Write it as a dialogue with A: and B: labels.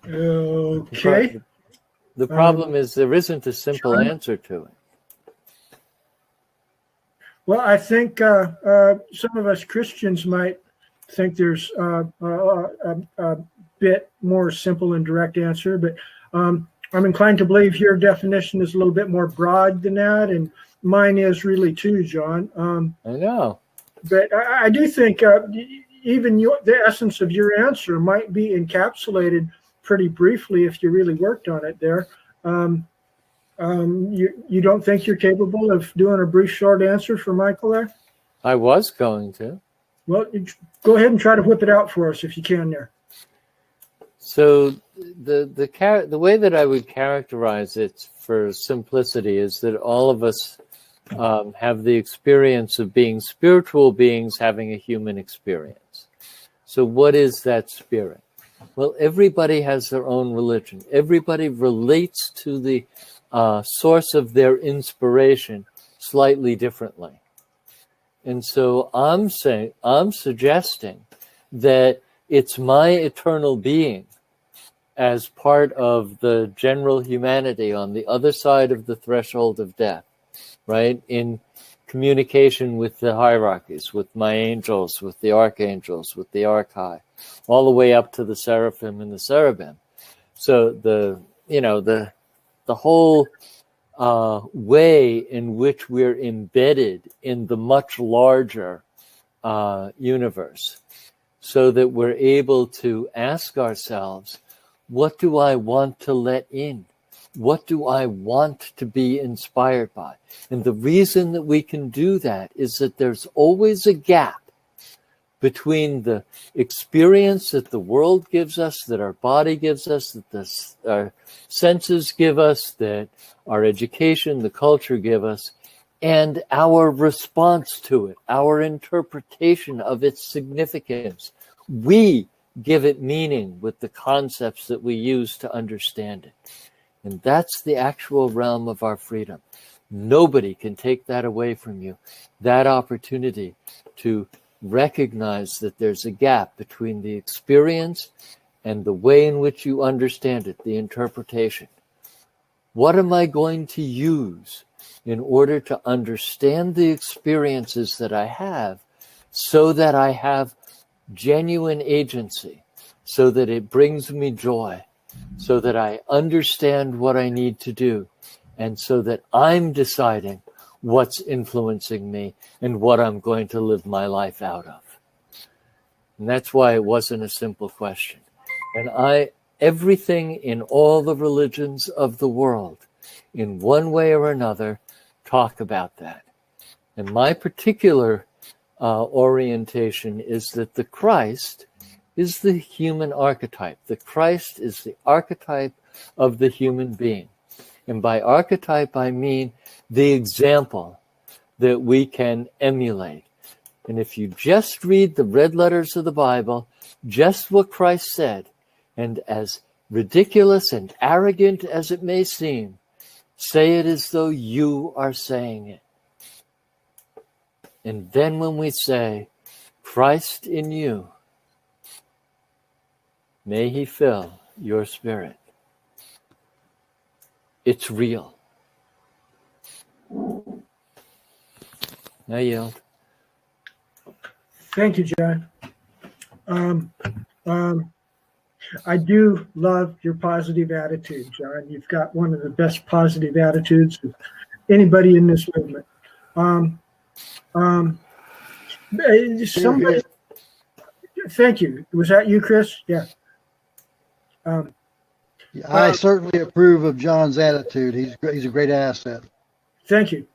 A: Okay.
B: The problem is there isn't a simple answer to it.
A: Well, I think some of us Christians might think there's a bit more simple and direct answer, but I'm inclined to believe your definition is a little bit more broad than that, and mine is really too, John.
B: I know.
A: But I do think even the essence of your answer might be encapsulated pretty briefly if you really worked on it there. You don't think you're capable of doing a brief, short answer for Michael there?
B: I was going to.
A: Well, go ahead and try to whip it out for us if you can there.
B: So the way that I would characterize it for simplicity is that all of us have the experience of being spiritual beings having a human experience. So what is that spirit? Well, everybody has their own religion. Everybody relates to the source of their inspiration slightly differently. And so I'm suggesting that it's my eternal being as part of the general humanity on the other side of the threshold of death, right? In communication with the hierarchies, with my angels, with the archangels, with the archai, all the way up to the seraphim and the cherubim. So the whole way in which we're embedded in the much larger universe, so that we're able to ask ourselves, what do I want to let in? What do I want to be inspired by? And the reason that we can do that is that there's always a gap between the experience that the world gives us, that our body gives us, that our senses give us, that our education, the culture give us, and our response to it, our interpretation of its significance. We give it meaning with the concepts that we use to understand it. And that's the actual realm of our freedom. Nobody can take that away from you, that opportunity to recognize that there's a gap between the experience and the way in which you understand it, the interpretation. What am I going to use in order to understand the experiences that I have so that I have genuine agency, so that it brings me joy, so that I understand what I need to do, and so that I'm deciding what's influencing me and what I'm going to live my life out of. And that's why it wasn't a simple question. And everything in all the religions of the world, in one way or another, talk about that. And my particular orientation is that the Christ is the human archetype. The Christ is the archetype of the human being. And by archetype, I mean the example that we can emulate. And if you just read the red letters of the Bible, just what Christ said, and as ridiculous and arrogant as it may seem, say it as though you are saying it. And then when we say, Christ in you, may he fill your spirit, it's real. I yield.
A: Thank you, John. I do love your positive attitude, John. You've got one of the best positive attitudes of anybody in this movement. Somebody, thank you. Was that you, Chris? Yeah.
C: I certainly approve of John's attitude. He's a great asset.
A: Thank you.